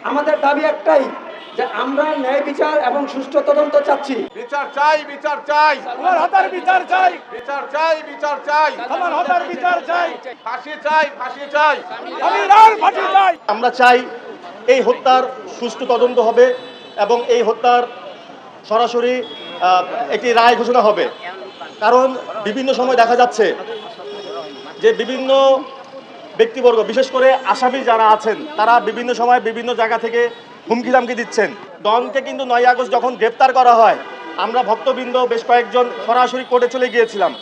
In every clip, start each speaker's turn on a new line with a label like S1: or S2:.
S1: আমাদের দাবি একটাই যে আমরা ন্যায় বিচার এবং সুষ্ঠু তদন্ত চাচ্ছি।
S2: বিচার চাই, বিচার চাই,
S3: আমার হত্যার বিচার চাই,
S2: বিচার চাই, বিচার চাই,
S3: আমার হত্যার বিচার চাই,
S2: ফাঁসি চাই, ফাঁসি চাই,
S3: আমিরার ফাঁসি চাই।
S4: আমরা চাই এই হত্যার সুষ্ঠু তদন্ত হবে এবং এই হত্যার সরাসরি একটি রায় ঘোষণা হবে। কারণ বিভিন্ন সময় দেখা যাচ্ছে যে বিভিন্ন ব্যক্তিবর্গ, বিশেষ করে আসামি যারা আছেন, তারা বিভিন্ন সময় বিভিন্ন জায়গা থেকে হুমকি দামকি দিচ্ছেন। ডনকে কিন্তু 9 আগস্ট যখন গ্রেপ্তার করা হয়, আমরা ভক্তবৃন্দ বেশ কয়েকজন সরাসরি কোর্টে চলে গিয়েছিলাম।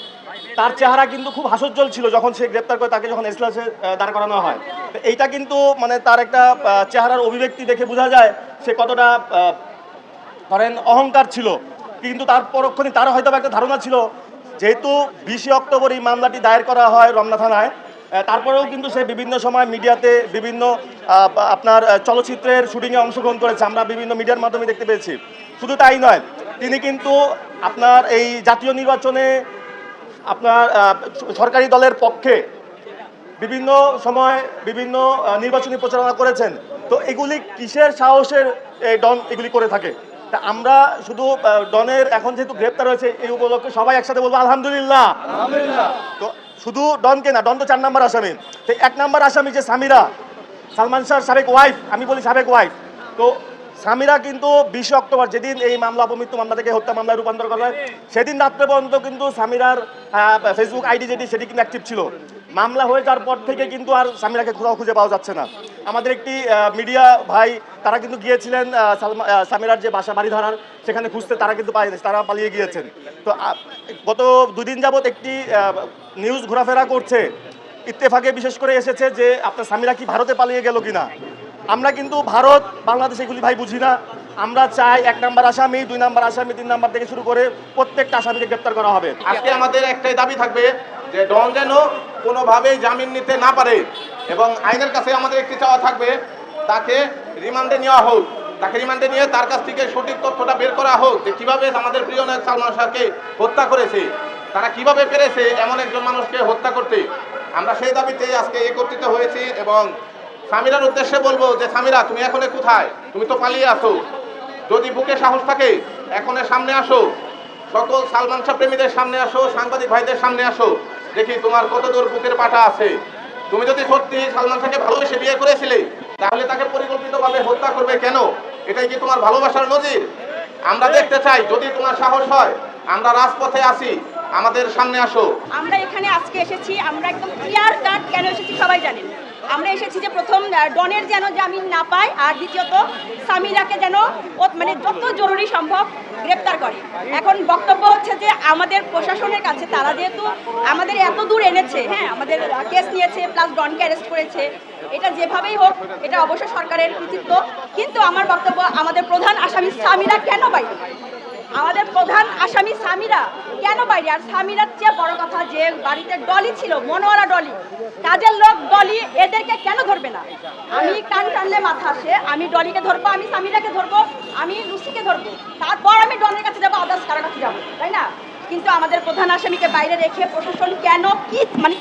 S4: তার চেহারা কিন্তু খুব হাস্যোজ্জ্বল ছিল যখন সে গ্রেপ্তার করে তাকে যখন এজলাসে দাঁড় করানো হয়। তো এইটা কিন্তু মানে তার একটা চেহারার অভিব্যক্তি দেখে বোঝা যায় সে কতটা ধরেন অহংকার ছিল। কিন্তু তার পরক্ষণে তার হয়তো একটা ধারণা ছিল, যেহেতু 20 অক্টোবর এই মামলাটি দায়ের করা হয় রমনা থানায়, তারপরেও কিন্তু সে বিভিন্ন সময় মিডিয়াতে বিভিন্ন আপনার চলচ্চিত্রের শুটিংয়ে অংশগ্রহণ করেছে, আমরা বিভিন্ন মিডিয়ার মাধ্যমে দেখতে পেয়েছি। শুধু তাই নয়, তিনি কিন্তু আপনার এই জাতীয় নির্বাচনে আপনার সরকারি দলের পক্ষে বিভিন্ন সময় বিভিন্ন নির্বাচনী প্রচারণা করেছেন। তো এগুলি কিসের সাহসের ডন এগুলি করে থাকে? তা আমরা শুধু ডনের এখন যেহেতু গ্রেপ্তার হয়েছে এই উপলক্ষে সবাই একসাথে বলবো আলহামদুলিল্লাহ। তো শুধু ডনকে না, ডন তো 4 নম্বর আসামি। তো 1 নম্বর আসামি যে সামিরা, সালমান শাহর সাবেক ওয়াইফ, আমি বলি সাবেক ওয়াইফ, তো সামিরা কিন্তু 20 অক্টোবর যেদিন এই মামলা অপমৃত্যু মামলা থেকে হত্যা মামলায় রূপান্তর করা হয়, সেদিন রাত্রে পর্যন্ত কিন্তু সামিরার ফেসবুক আইডি সেটি কিন্তু অ্যাক্টিভ ছিল। মামলা হয়ে যাওয়ার পর থেকে কিন্তু আর সামিরাকে কোথাও খুঁজে পাওয়া যাচ্ছে না। আমাদের একটি মিডিয়া ভাই তারা কিন্তু গিয়েছিলেন সামিরার যে বাসা বাড়িধারার, সেখানে খুঁজতে, তারা কিন্তু পায়নি, তারা পালিয়ে গিয়েছেন। তো গত 2 দিন যাবৎ একটি নিউজ ঘোরাফেরা করছে, ইত্তেফাকে বিশেষ করে এসেছে যে আপনার সামিরা কি ভারতে পালিয়ে গেল কিনা। আমরা কিন্তু ভারত বাংলাদেশ এগুলি ভাই বুঝি না। আমরা চাই 1 নম্বর আসামি, 2 নম্বর আসামি, 3 নম্বর থেকে শুরু করে প্রত্যেকটা আসামিকে গ্রেপ্তার করা হবে।
S2: আজকে আমাদের একটাই দাবি থাকবে যে ডন যেন কোনোভাবেই জামিন নিতে না পারে, এবং আইনের কাছে আমাদের একটি চাওয়া থাকবে তাকে রিমান্ডে নেওয়া হোক। তাকে রিমান্ডে নিয়ে তার কাছ থেকে সঠিক তথ্যটা বের করা হোক যে কিভাবে আমাদের প্রিয় নায়ক সালমান শাহকে হত্যা করেছে, তারা কিভাবে পেরেছে এমন একজন মানুষকে হত্যা করতে। আমরা সেই দাবিতেই আজকে একত্রিত হয়েছি এবং সামিরার উদ্দেশ্যে বলবো যে সামিরা, তুমি এখন কোথায়? তুমি তো পালিয়ে আসো। যদি বুকে সাহস থাকে এখনের সামনে আসো, সকল সালমান শাহ প্রেমীদের সামনে আসো, সাংবাদিক ভাইদের সামনে আসো, দেখি তোমার কত দূর বুকের পাটা আছে। তুমি যদি সত্যি সালমান শাহকে ভালোবেসে বিয়ে করেছিলে, তাহলে তাকে পরিকল্পিতভাবে হত্যা করবে কেন? এটাই কি তোমার ভালোবাসার নজির? আমরা দেখতে চাই, যদি তোমার সাহস হয় আমরা রাজপথে আসি, আমাদের সামনে আসো।
S5: আমরা এখানে আজকে এসেছি, আমরা একদম ক্লিয়ার কাট কেন এসেছি সবাই জানেন। আমরা এসেছি যে প্রথম ডনের যেন জামিন না পায়, আর দ্বিতীয়ত সামিরাকে যেন মানে যত জরুরি সম্ভব গ্রেপ্তার করে। এখন বক্তব্য হচ্ছে যে আমাদের প্রশাসনের কাছে, তারা যেহেতু আমাদের এত দূর এনেছে, হ্যাঁ আমাদের কেস নিয়েছে প্লাস ডনকে অ্যারেস্ট করেছে, এটা যেভাবেই হোক এটা অবশ্যই সরকারের কৃতিত্ব। কিন্তু আমার বক্তব্য, আমাদের প্রধান আসামি সামিরা কেন বাইরে? আমাদের প্রধান আসামি সামিরা কেন বাইরে? আর সামিরার চেয়ে বড় কথা যে বাড়িতে ডলি ছিল, মনোয়ারা ডলি, কাজের লোক ডলি, এদেরকে কেন ধরবে না? আমি কান টানলে মাথা আসে, আমি ডলিকে ধরবো, আমি সামিরাকে ধরবো, আমি লুসিকে ধরবো, তারপর আমি ডনের কাছে যাবো, আদার্স কারোর কাছে যাবো, তাই না? কিন্তু আমাদের প্রধান আসামিকে বাইরে রেখে প্রশাসন কেন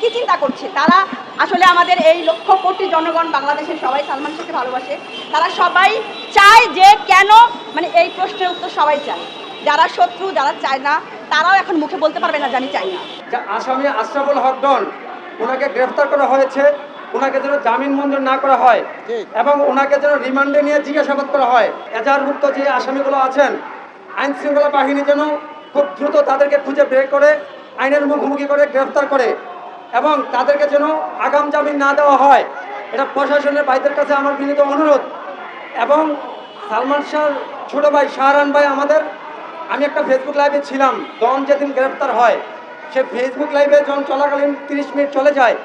S5: কি চিন্তা করছে? তারা আসলে আমাদের এই লক্ষ কোটি জনগণ, বাংলাদেশের সবাই সালমান শাহকে ভালোবাসে, তারা সবাই চায় যে কেন, মানে এই প্রশ্নের উত্তর সবাই চায়। যারা শত্রু, যারা চায় না, তারাও এখন মুখে বলতে পারবে না যে আমি চাই না।
S1: যে আসামি আশরাফুল হক ডন, ওনাকে গ্রেফতার করা হয়েছে, ওনাকে যেন জামিন মঞ্জুর না করা হয় এবং ওনাকে যেন রিমান্ডে নিয়ে জিজ্ঞাসাবাদ করা হয়। এজাহারভুক্ত যে আসামিগুলো আছেন, আইন শৃঙ্খলা বাহিনী যেন খুব দ্রুত তাদেরকে খুঁজে বের করে আইনের মুখোমুখি করে গ্রেফতার করে এবং তাদেরকে যেন আগাম জামিন না দেওয়া হয়। এটা প্রশাসনের ভাইদের কাছে আমার বিনীত অনুরোধ। এবং সালমান শাহর ছোট ভাই শাহরান ভাই আমাদের, আমি একটা ফেসবুক লাইভে ছিলাম, ডন যেদিন গ্রেফতার হয়, সে ফেসবুক লাইভে যখন চলাকালীন 30 মিনিট চলে যায়,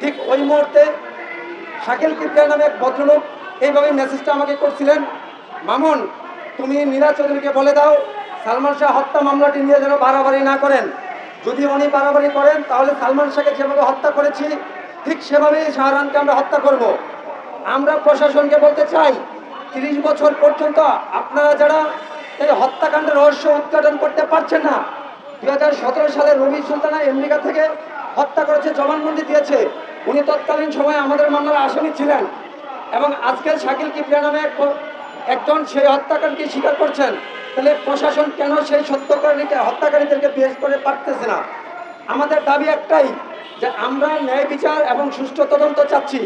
S1: ঠিক ওই মুহূর্তে শাকিল কিবরিয়া নামে এক ভদ্রলোক এইভাবে মেসেজটা আমাকে করছিলেন, মামুন তুমি নীরা চৌধুরীকে বলে দাও সালমান শাহ হত্যা মামলাটি নিয়ে যেন বাড়াবাড়ি না করেন। যদি উনি বাড়াবাড়ি করেন তাহলে সালমান শাহকে যেভাবে হত্যা করেছি ঠিক সেভাবেই শাহরানকে আমরা হত্যা করব। আমরা প্রশাসনকে বলতে চাই, 30 বছর পর্যন্ত আপনারা যারা এই হত্যাকাণ্ডের রহস্য উদ্ঘাটন করতে পারছেন না, 2017 সালে রবি সুলতানা আমেরিকা থেকে হত্যা করেছে, জবানবন্দি দিয়েছে, উনি তৎকালীন সময়ে আমাদের মামলার আসামি ছিলেন। এবং আজকে শাকিল কিবরিয়া নামে একজন সেই হত্যাকারীকে স্বীকার করছেন, তাহলে প্রশাসন কেন সেই হত্যাকারীদেরকে বের করে পারতেছে না? আমাদের দাবি একটাই যে আমরা ন্যায় বিচার এবং সুষ্ঠু তদন্ত চাচ্ছি।